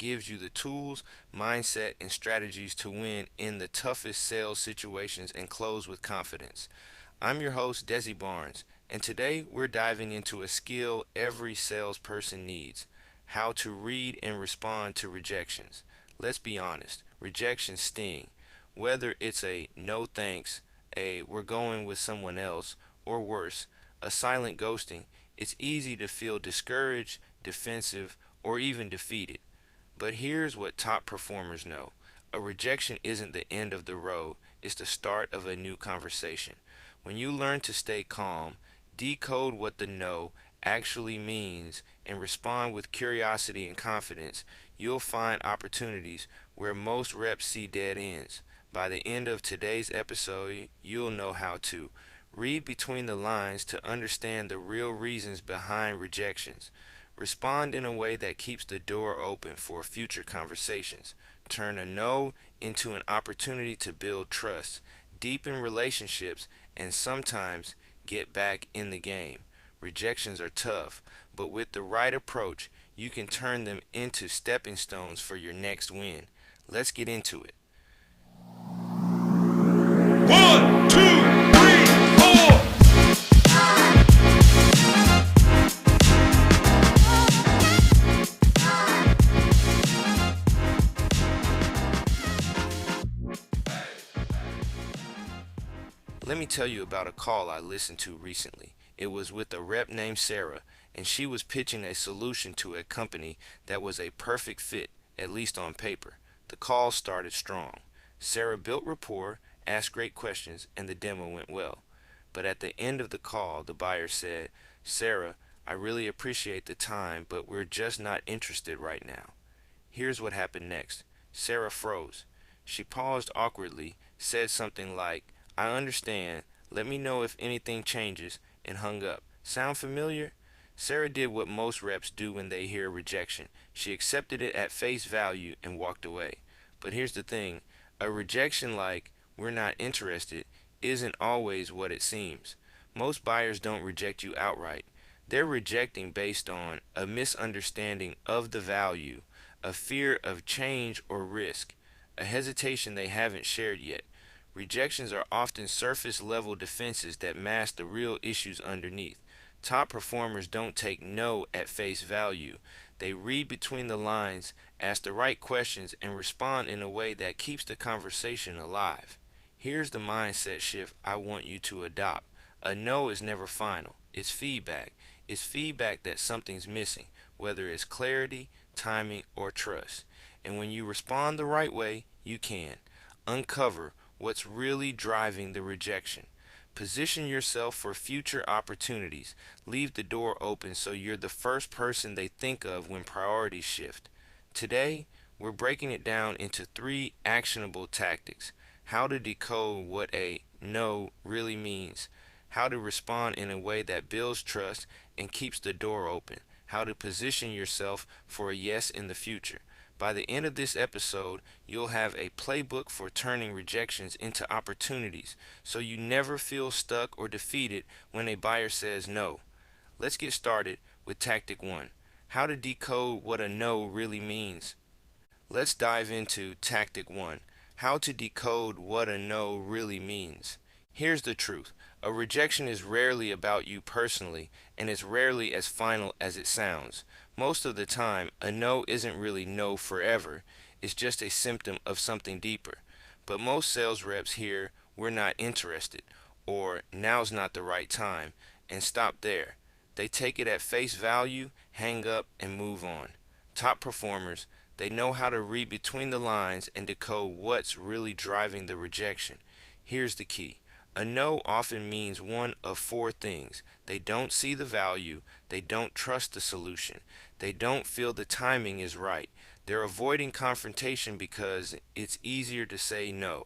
gives you the tools, mindset, and strategies to win in the toughest sales situations and close with confidence. I'm your host, Desi Barnes, and today we're diving into a skill every salesperson needs: how to read and respond to rejections. Let's be honest, rejections sting. Whether it's a no thanks, a we're going with someone else, or worse, a silent ghosting, it's easy to feel discouraged, defensive, or even defeated. But here's what top performers know: a rejection isn't the end of the road, it's the start of a new conversation. When you learn to stay calm, decode what the no actually means, and respond with curiosity and confidence, you'll find opportunities where most reps see dead ends. By the end of today's episode, you'll know how to read between the lines to understand the real reasons behind rejections, respond in a way that keeps the door open for future conversations, turn a no into an opportunity to build trust, deepen relationships, and sometimes get back in the game. Rejections are tough, but with the right approach, you can turn them into stepping stones for your next win. Let's get into it. One, two, three, four. Let me tell you about a call I listened to recently. It was with a rep named Sarah, and she was pitching a solution to a company that was a perfect fit, at least on paper. The call started strong. Sarah built rapport, asked great questions, and the demo went well. But at the end of the call, the buyer said, "Sarah, I really appreciate the time, but we're just not interested right now." Here's what happened next. Sarah froze. She paused awkwardly, said something like, "I understand. Let me know if anything changes," and hung up. Sound familiar? Sarah did what most reps do when they hear rejection. She accepted it at face value and walked away. But here's the thing: a rejection like, "we're not interested," isn't always what it seems. Most buyers don't reject you outright. They're rejecting based on a misunderstanding of the value, a fear of change or risk, a hesitation they haven't shared yet. Rejections are often surface level defenses that mask the real issues underneath. Top performers don't take no at face value. They read between the lines, ask the right questions, and respond in a way that keeps the conversation alive. Here's the mindset shift I want you to adopt. A no is never final. It's feedback. It's feedback that something's missing, whether it's clarity, timing, or trust. And when you respond the right way, you can uncover what's really driving the rejection. Position yourself for future opportunities. Leave the door open so you're the first person they think of when priorities shift. Today, we're breaking it down into three actionable tactics: how to decode what a no really means, how to respond in a way that builds trust and keeps the door open, how to position yourself for a yes in the future. By the end of this episode, you'll have a playbook for turning rejections into opportunities so you never feel stuck or defeated when a buyer says no. Let's get started with Tactic 1: how to decode what a no really means. Let's dive into Tactic 1: how to decode what a no really means. Here's the truth: a rejection is rarely about you personally, and it's rarely as final as it sounds. Most of the time, a no isn't really no forever, it's just a symptom of something deeper. But most sales reps hear, "we're not interested," or "now's not the right time," and stop there. They take it at face value, hang up, and move on. Top performers, they know how to read between the lines and decode what's really driving the rejection. Here's the key: a no often means one of four things. They don't see the value, they don't trust the solution, they don't feel the timing is right. They're avoiding confrontation because it's easier to say no.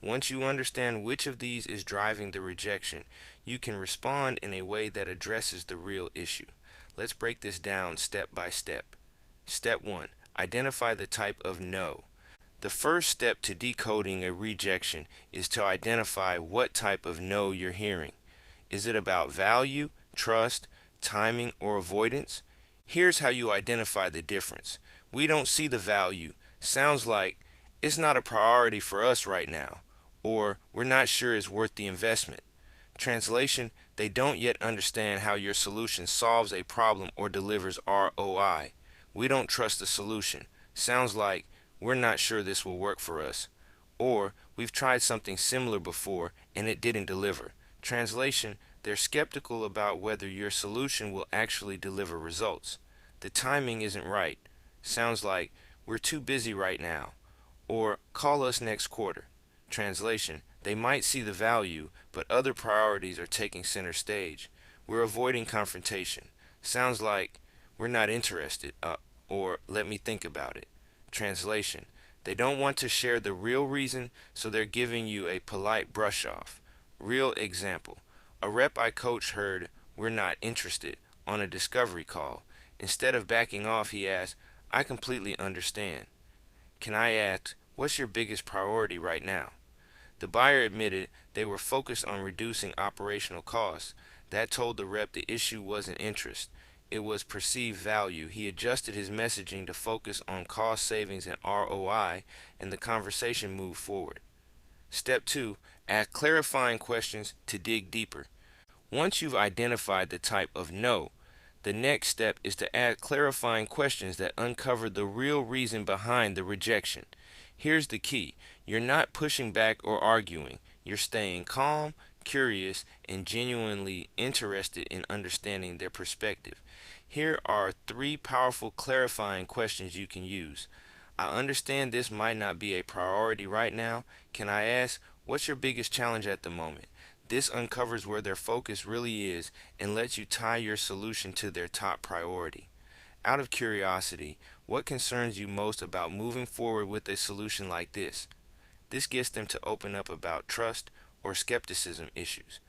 Once you understand which of these is driving the rejection, you can respond in a way that addresses the real issue. Let's break this down step by step. Step 1: identify the type of no. The first step to decoding a rejection is to identify what type of no you're hearing. Is it about value, trust, timing, or avoidance? Here's how you identify the difference. We don't see the value. Sounds like it's not a priority for us right now, or we're not sure it's worth the investment. Translation, they don't yet understand how your solution solves a problem or delivers ROI. We don't trust the solution. Sounds like we're not sure this will work for us. Or we've tried something similar before and it didn't deliver. Translation, they're skeptical about whether your solution will actually deliver results. The timing isn't right. Sounds like we're too busy right now. Or call us next quarter. Translation, they might see the value, but other priorities are taking center stage. We're avoiding confrontation. Sounds like we're not interested, or let me think about it. Translation, they don't want to share the real reason, so they're giving you a polite brush off. Real example. A rep I coach heard, "We're not interested," on a discovery call. Instead of backing off, he asked, "I completely understand. Can I ask, what's your biggest priority right now?" The buyer admitted they were focused on reducing operational costs. That told the rep the issue wasn't interest, it was perceived value. He adjusted his messaging to focus on cost savings and ROI, and the conversation moved forward. Step 2, ask clarifying questions to dig deeper. Once you've identified the type of no, the next step is to add clarifying questions that uncover the real reason behind the rejection. Here's the key: you're not pushing back or arguing, you're staying calm, curious, and genuinely interested in understanding their perspective. Here are three powerful clarifying questions you can use. I understand this might not be a priority right now. Can I ask, what's your biggest challenge at the moment? This uncovers where their focus really is and lets you tie your solution to their top priority. Out of curiosity, what concerns you most about moving forward with a solution like this? This gets them to open up about trust or skepticism issues.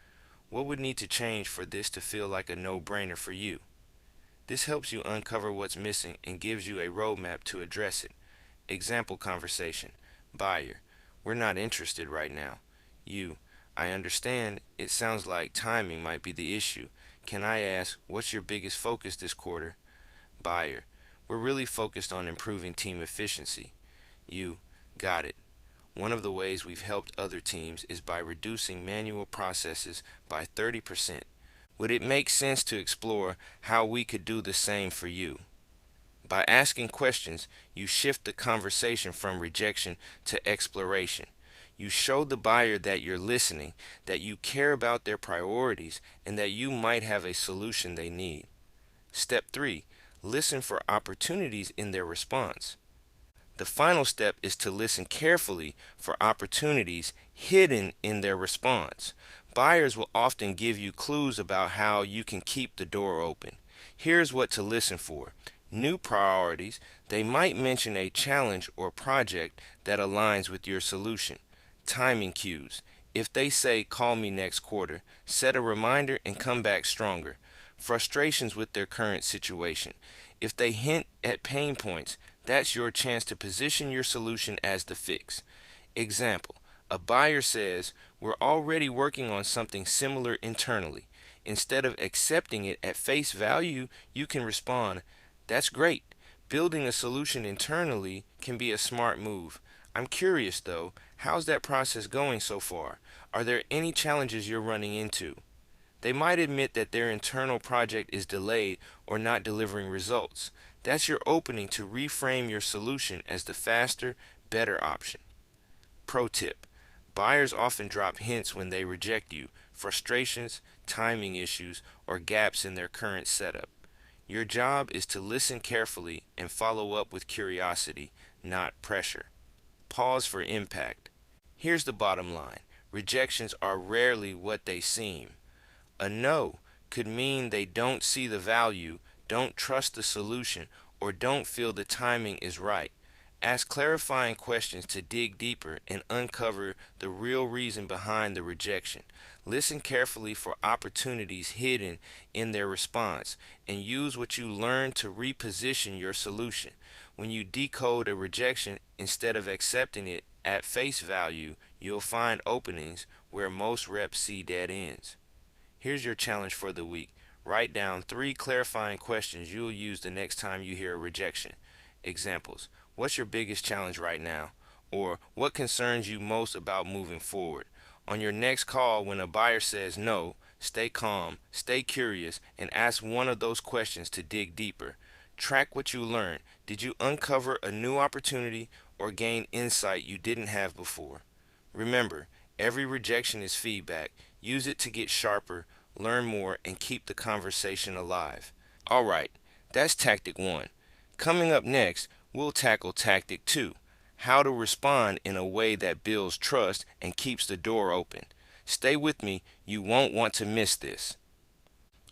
What would need to change for this to feel like a no-brainer for you? This helps you uncover what's missing and gives you a roadmap to address it. Example conversation. Buyer, "We're not interested right now." You, "I understand it sounds like timing might be the issue. Can I ask, what's your biggest focus this quarter?" Buyer, "We're really focused on improving team efficiency." You, "Got it. One of the ways we've helped other teams is by reducing manual processes by 30%. Would it make sense to explore how we could do the same for you?" By asking questions, you shift the conversation from rejection to exploration. You show the buyer that you're listening, that you care about their priorities, and that you might have a solution they need. Step 3, listen for opportunities in their response. The final step is to listen carefully for opportunities hidden in their response. Buyers will often give you clues about how you can keep the door open. Here's what to listen for: new priorities. They might mention a challenge or project that aligns with your solution. Timing cues. If they say, "Call me next quarter," set a reminder and come back stronger. Frustrations with their current situation. If they hint at pain points, that's your chance to position your solution as the fix. Example: a buyer says, "We're already working on something similar internally." Instead of accepting it at face value, you can respond, "That's great. Building a solution internally can be a smart move. I'm curious though, how's that process going so far? Are there any challenges you're running into?" They might admit that their internal project is delayed or not delivering results. That's your opening to reframe your solution as the faster, better option. Pro tip: buyers often drop hints when they reject you: frustrations, timing issues, or gaps in their current setup. Your job is to listen carefully and follow up with curiosity, not pressure. Pause for impact. Here's the bottom line: rejections are rarely what they seem. A no could mean they don't see the value, don't trust the solution, or don't feel the timing is right. Ask clarifying questions to dig deeper and uncover the real reason behind the rejection. Listen carefully for opportunities hidden in their response, and use what you learn to reposition your solution. When you decode a rejection instead of accepting it at face value, you'll find openings where most reps see dead ends. Here's your challenge for the week. Write down 3 clarifying questions you'll use the next time you hear a rejection. Examples: what's your biggest challenge right now? Or what concerns you most about moving forward? On your next call, when a buyer says no, stay calm, stay curious, and ask one of those questions to dig deeper. Track what you learned. Did you uncover a new opportunity or gain insight you didn't have before? Remember, every rejection is feedback. Use it to get sharper, learn more, and keep the conversation alive. Alright, that's tactic 1. Coming up next, we'll tackle tactic 2: how to respond in a way that builds trust and keeps the door open. Stay with me, you won't want to miss this.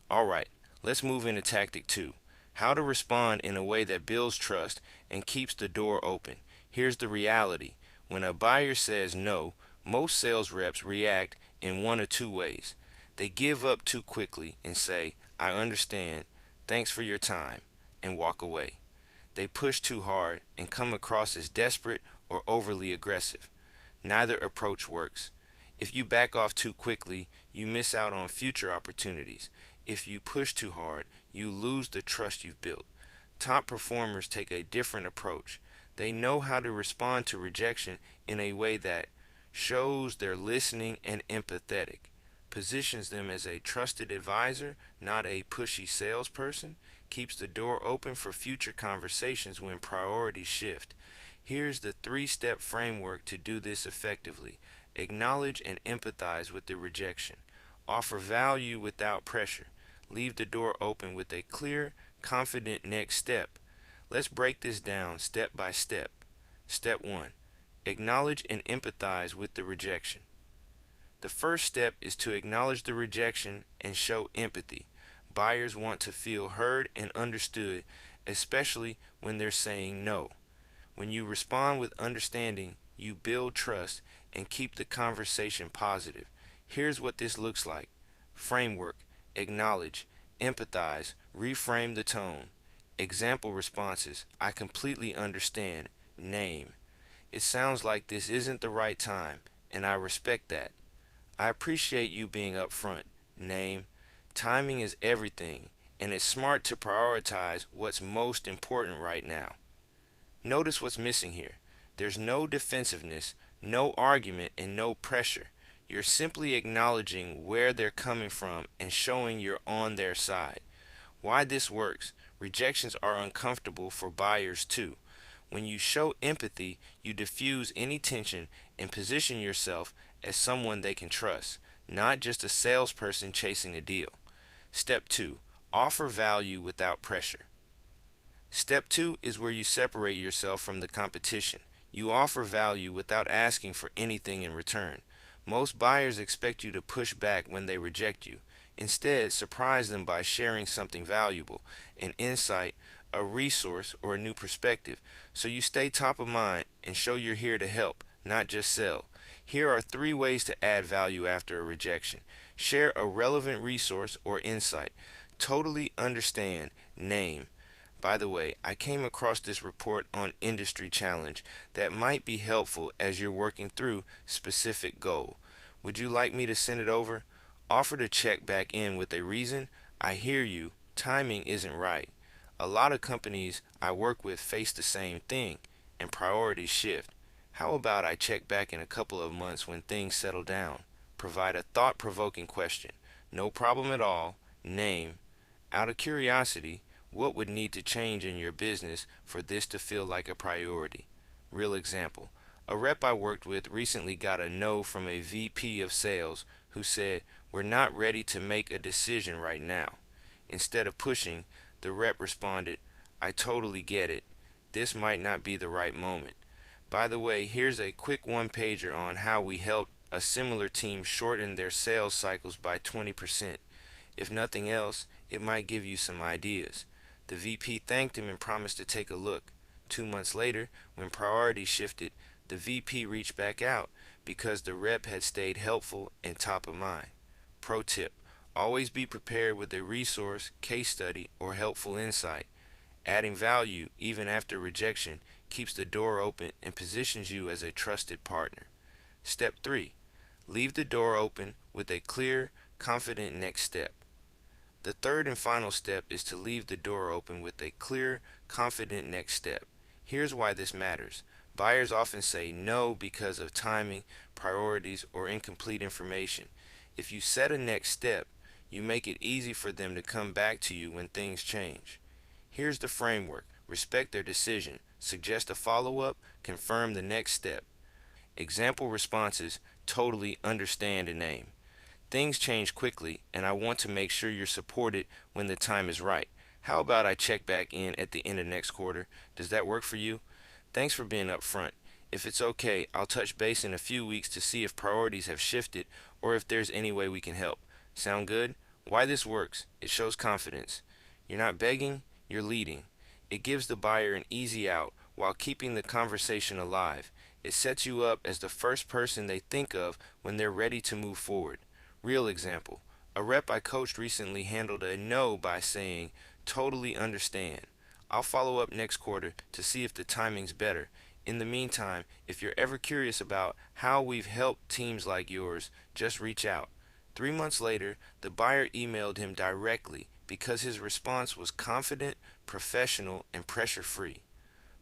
Alright, let's move into tactic 2: how to respond in a way that builds trust and keeps the door open. Here's the reality: when a buyer says no, most sales reps react in one of two ways. They give up too quickly and say, I understand, thanks for your time, and walk away. They push too hard and come across as desperate or overly aggressive. Neither approach works. If you back off too quickly, you miss out on future opportunities. If you push too hard, you lose the trust you've built. Top performers take a different approach. They know how to respond to rejection in a way that shows they're listening and empathetic, positions them as a trusted advisor, not a pushy salesperson, keeps the door open for future conversations when priorities shift. Here's the 3-step framework to do this effectively. Acknowledge and empathize with the rejection. Offer value without pressure. Leave the door open with a clear, confident next step. Let's break this down step by step. Step 1: acknowledge and empathize with the rejection. The first step is to acknowledge the rejection and show empathy. Buyers want to feel heard and understood, especially when they're saying no. When you respond with understanding, you build trust and keep the conversation positive. Here's what this looks like. Framework: acknowledge, empathize, reframe the tone. Example responses: I completely understand. Name: it sounds like this isn't the right time, and I respect that. I appreciate you being upfront. Name: timing is everything, and it's smart to prioritize what's most important right now. Notice what's missing here. There's no defensiveness, no argument, and no pressure. You're simply acknowledging where they're coming from and showing you're on their side. Why this works: rejections are uncomfortable for buyers too. When you show empathy, you diffuse any tension and position yourself as someone they can trust, not just a salesperson chasing a deal. Step 2: offer value without pressure. Step 2 is where you separate yourself from the competition. You offer value without asking for anything in return. Most buyers expect you to push back when they reject you. Instead, surprise them by sharing something valuable: an insight, a resource, or a new perspective, so you stay top of mind and show you're here to help, not just sell. Here are 3 ways to add value after a rejection. Share a relevant resource or insight. Totally understand. Name: by the way, I came across this report on Industry Challenge that might be helpful as you're working through specific goal. Would you like me to send it over? Offer to check back in with a reason. I hear you. Timing isn't right. A lot of companies I work with face the same thing, and priorities shift. How about I check back in a couple of months when things settle down? Provide a thought-provoking question. No problem at all. Name: out of curiosity, what would need to change in your business for this to feel like a priority? Real example: a rep I worked with recently got a no from a VP of sales who said, we're not ready to make a decision right now. Instead of pushing, the rep responded, I totally get it. This might not be the right moment. By the way, here's a quick one-pager on how we helped a similar team shorten their sales cycles by 20%. If nothing else, it might give you some ideas. The VP thanked him and promised to take a look. 2 months later, when priorities shifted, the VP reached back out because the rep had stayed helpful and top of mind. Pro tip: always be prepared with a resource, case study, or helpful insight. Adding value, even after rejection, keeps the door open and positions you as a trusted partner. Step 3: leave the door open with a clear, confident next step. The third and final step is to leave the door open with a clear, confident next step. Here's why this matters. Buyers often say no because of timing, priorities, or incomplete information. If you set a next step, you make it easy for them to come back to you when things change. Here's the framework: respect their decision, suggest a follow up, confirm the next step. Example responses: totally understand and aim. Things change quickly, and I want to make sure you're supported when the time is right. How about I check back in at the end of next quarter? Does that work for you? Thanks for being upfront. If it's okay, I'll touch base in a few weeks to see if priorities have shifted or if there's any way we can help. Sound good? Why this works: it shows confidence. You're not begging, you're leading. It gives the buyer an easy out while keeping the conversation alive. It sets you up as the first person they think of when they're ready to move forward. Real example: a rep I coached recently handled a no by saying, totally understand. I'll follow up next quarter to see if the timing's better. In the meantime, if you're ever curious about how we've helped teams like yours, just reach out. 3 months later, the buyer emailed him directly because his response was confident, professional, and pressure free.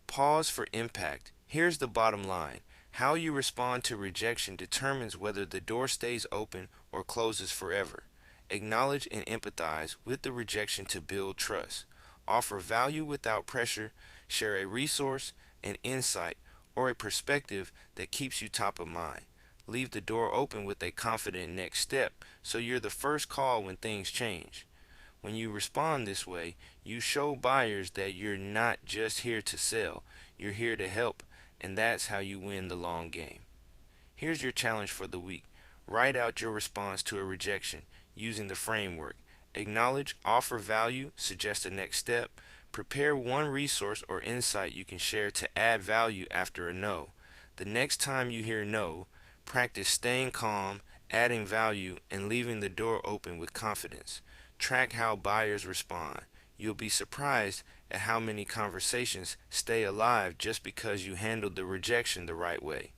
Pause for impact. Here's the bottom line: how you respond to rejection determines whether the door stays open or closes forever. Acknowledge and empathize with the rejection to build trust. Offer value without pressure. Share a resource, an insight, or a perspective that keeps you top of mind. Leave the door open with a confident next step so you're the first call when things change. When you respond this way, you show buyers that you're not just here to sell, you're here to help, and that's how you win the long game. Here's your challenge for the week: write out your response to a rejection using the framework. Acknowledge, offer value, suggest a next step. Prepare one resource or insight you can share to add value after a no. The next time you hear no, practice staying calm, adding value, and leaving the door open with confidence. Track how buyers respond. You'll be surprised at how many conversations stay alive just because you handled the rejection the right way.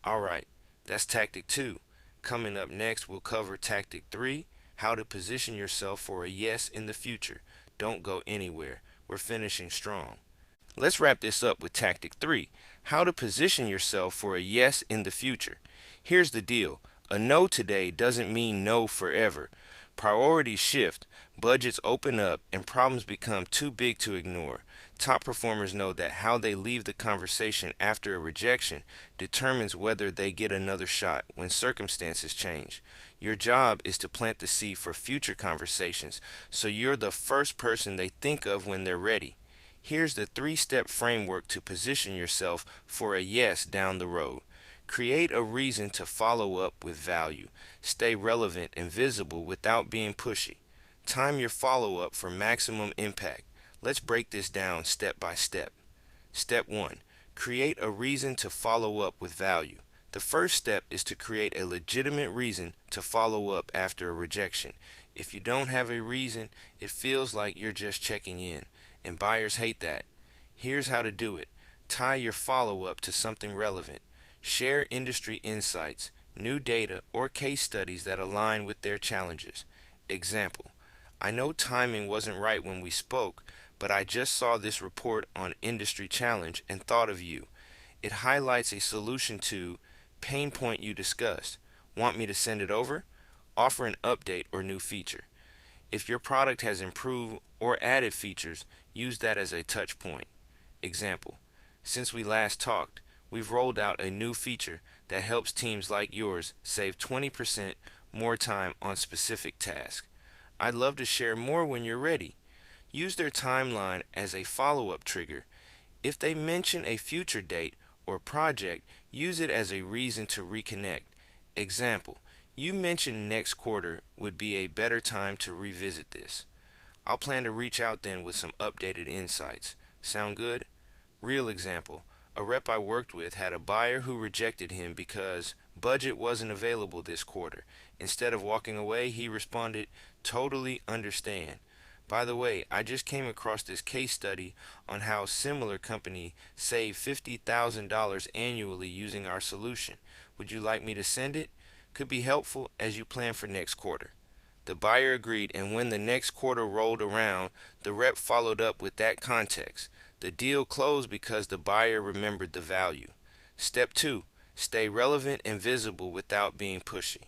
Alright, that's tactic 2. Coming up next, we'll cover tactic 3: how to position yourself for a yes in the future. Don't go anywhere. We're finishing strong. Let's wrap this up with tactic 3: how to position yourself for a yes in the future. Here's the deal: a no today doesn't mean no forever. Priorities shift, budgets open up, and problems become too big to ignore. Top performers know that how they leave the conversation after a rejection determines whether they get another shot when circumstances change. Your job is to plant the seed for future conversations so you're the first person they think of when they're ready. Here's the 3-step framework to position yourself for a yes down the road. Create a reason to follow up with value. Stay relevant and visible without being pushy. Time your follow up for maximum impact. Let's break this down step by step. Step 1: create a reason to follow up with value. The first step is to create a legitimate reason to follow up after a rejection. If you don't have a reason, it feels like you're just checking in, and buyers hate that. Here's how to do it: tie your follow up to something relevant. Share industry insights, new data, or case studies that align with their challenges. Example: I know timing wasn't right when we spoke, but I just saw this report on industry challenge and thought of you. It highlights a solution to pain point you discussed. Want me to send it over? Offer an update or new feature. If your product has improved or added features, use that as a touch point. Example: since we last talked, we've rolled out a new feature that helps teams like yours save 20% more time on specific tasks. I'd love to share more when you're ready. Use their timeline as a follow-up trigger. If they mention a future date or project, use it as a reason to reconnect. Example: you mentioned next quarter would be a better time to revisit this. I'll plan to reach out then with some updated insights. Sound good? Real example: a rep I worked with had a buyer who rejected him because budget wasn't available this quarter. Instead of walking away, he responded, totally understand. By the way, I just came across this case study on how similar company saved $50,000 annually using our solution. Would you like me to send it? Could be helpful as you plan for next quarter. The buyer agreed, and when the next quarter rolled around, the rep followed up with that context. The deal closed because the buyer remembered the value. Step 2. Stay relevant and visible without being pushy.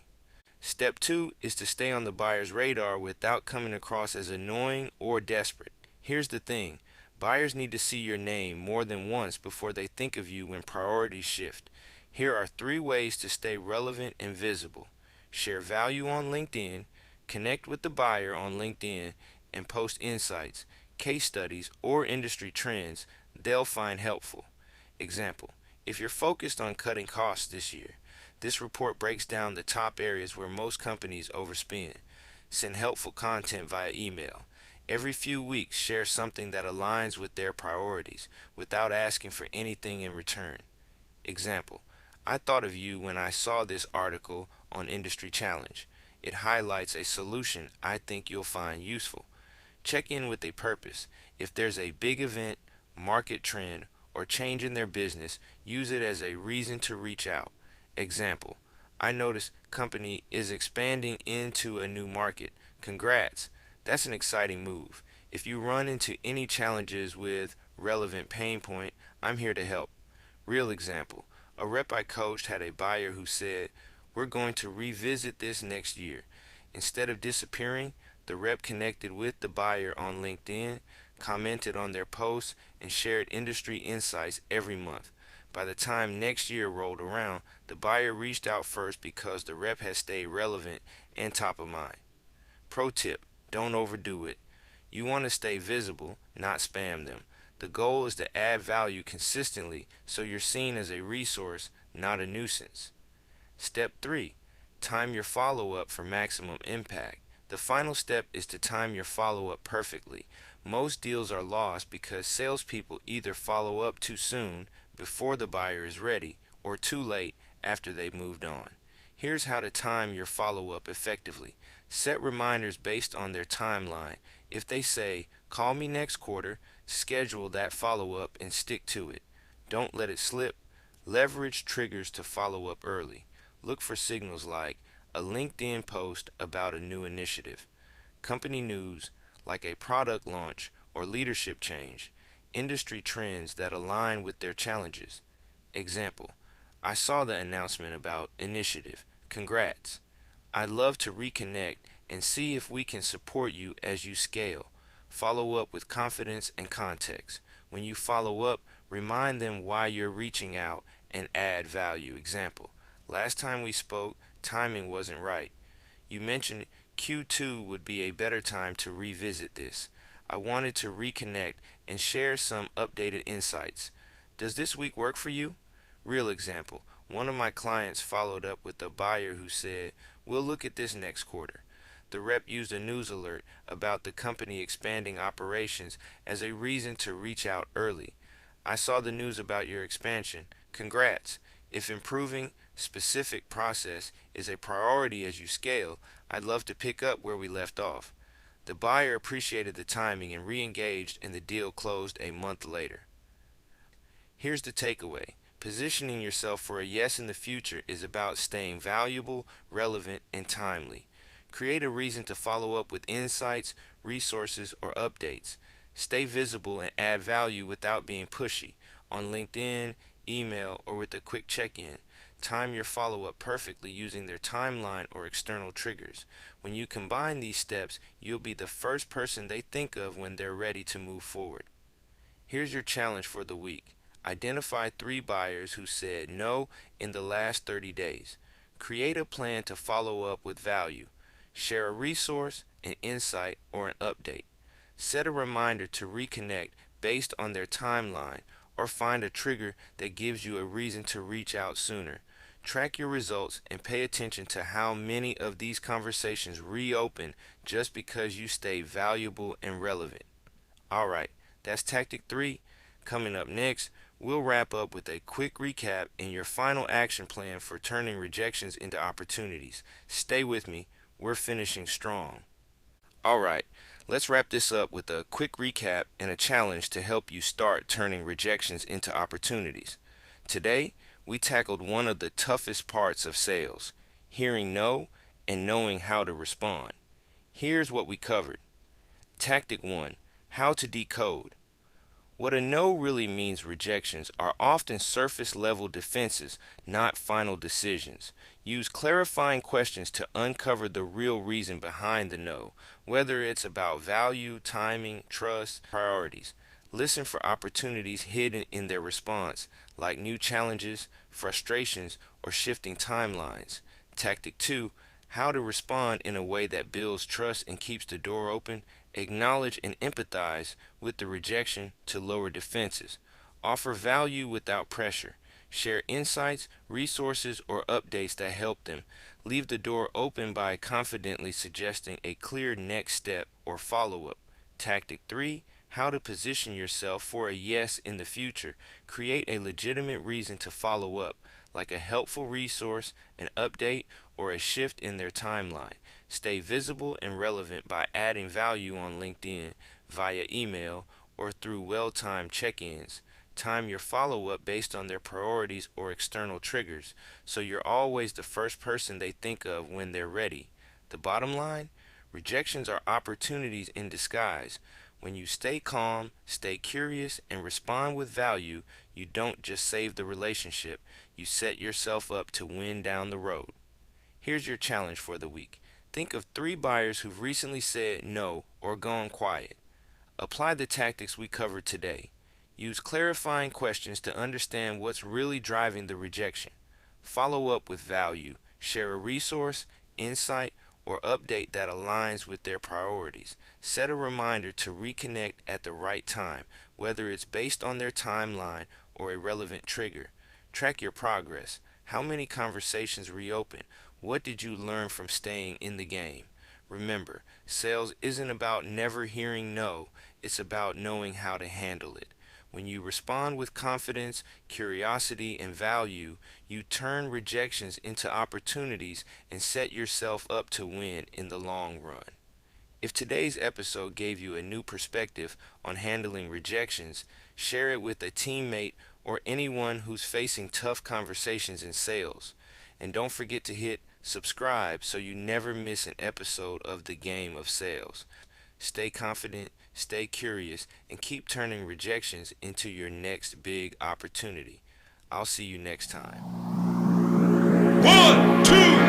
Step 2 is to stay on the buyer's radar without coming across as annoying or desperate. Here's the thing. Buyers need to see your name more than once before they think of you when priorities shift. Here are 3 ways to stay relevant and visible. Share value on LinkedIn, connect with the buyer on LinkedIn, and post insights, case studies, or industry trends they'll find helpful. Example: if you're focused on cutting costs this year, this report breaks down the top areas where most companies overspend. Send helpful content via email. Every few weeks, share something that aligns with their priorities without asking for anything in return. Example: I thought of you when I saw this article on Industry Challenge. It highlights a solution I think you'll find useful. Check in with a purpose. If there's a big event, market trend, or change in their business, use it as a reason to reach out. Example: I noticed company is expanding into a new market. Congrats. That's an exciting move. If you run into any challenges with relevant pain point, I'm here to help. Real example: a rep I coached had a buyer who said, "We're going to revisit this next year." Instead of disappearing, the rep connected with the buyer on LinkedIn, commented on their posts, and shared industry insights every month. By the time next year rolled around, the buyer reached out first because the rep had stayed relevant and top of mind. Pro tip: don't overdo it. You want to stay visible, not spam them. The goal is to add value consistently so you're seen as a resource, not a nuisance. Step 3. Time your follow up for maximum impact. The final step is to time your follow up perfectly. Most deals are lost because salespeople either follow up too soon, before the buyer is ready, or too late, after they've moved on. Here's how to time your follow up effectively. Set reminders based on their timeline. If they say, "Call me next quarter," schedule that follow up and stick to it. Don't let it slip. Leverage triggers to follow up early. Look for signals like a LinkedIn post about a new initiative, company news like a product launch or leadership change, industry trends that align with their challenges. Example: I saw the announcement about initiative. Congrats. I'd love to reconnect and see if we can support you as you scale. Follow up with confidence and context. When you follow up, remind them why you're reaching out and add value. Example: last time we spoke, timing wasn't right. You mentioned Q2 would be a better time to revisit this. I wanted to reconnect and share some updated insights. Does this week work for you? Real example: one of my clients followed up with a buyer who said, "We'll look at this next quarter." The rep used a news alert about the company expanding operations as a reason to reach out early. "I saw the news about your expansion. Congrats. If improving specific process is a priority as you scale, I'd love to pick up where we left off." The buyer appreciated the timing and re-engaged, and the deal closed a month later. Here's the takeaway. Positioning yourself for a yes in the future is about staying valuable, relevant, and timely. Create a reason to follow up with insights, resources, or updates. Stay visible and add value without being pushy. On LinkedIn, email, or with a quick check-in. Time your follow-up perfectly using their timeline or external triggers. When you combine these steps, you'll be the first person they think of when they're ready to move forward. Here's your challenge for the week. Identify 3 buyers who said no in the last 30 days. Create a plan to follow up with value. Share a resource, an insight, or an update. Set a reminder to reconnect based on their timeline, or find a trigger that gives you a reason to reach out sooner. Track your results and pay attention to how many of these conversations reopen just because you stay valuable and relevant. Alright, that's tactic 3. Coming up next, we'll wrap up with a quick recap and your final action plan for turning rejections into opportunities. Stay with me, we're finishing strong. Alright, let's wrap this up with a quick recap and a challenge to help you start turning rejections into opportunities. Today, we tackled one of the toughest parts of sales: hearing no and knowing how to respond. Here's what we covered. Tactic 1: how to decode. What a no really means rejections are often surface level defenses, not final decisions. Use clarifying questions to uncover the real reason behind the no, whether it's about value, timing, trust, priorities. Listen for opportunities hidden in their response, like new challenges, frustrations, or shifting timelines. Tactic 2: how to respond in a way that builds trust and keeps the door open. Acknowledge and empathize with the rejection to lower defenses. Offer value without pressure. Share insights, resources, or updates that help them. Leave the door open by confidently suggesting a clear next step or follow up. Tactic 3: how to position yourself for a yes in the future. Create a legitimate reason to follow up, like a helpful resource, an update, or a shift in their timeline. Stay visible and relevant by adding value on LinkedIn, via email, or through well timed check ins. Time your follow up based on their priorities or external triggers, so you're always the first person they think of when they're ready. The bottom line: rejections are opportunities in disguise. When you stay calm, stay curious, and respond with value, you don't just save the relationship, you set yourself up to win down the road. Here's your challenge for the week. Think of 3 buyers who've recently said no or gone quiet. Apply the tactics we covered today. Use clarifying questions to understand what's really driving the rejection. Follow up with value. Share a resource, insight, or update that aligns with their priorities. Set a reminder to reconnect at the right time, whether it's based on their timeline or a relevant trigger. Track your progress. How many conversations reopen? What did you learn from staying in the game? Remember, sales isn't about never hearing no, it's about knowing how to handle it. When you respond with confidence, curiosity, and value, you turn rejections into opportunities and set yourself up to win in the long run. If today's episode gave you a new perspective on handling rejections, share it with a teammate or anyone who's facing tough conversations in sales. And don't forget to hit subscribe so you never miss an episode of the game of sales. Stay confident, stay curious, and keep turning rejections into your next big opportunity. I'll see you next time. 1, 2,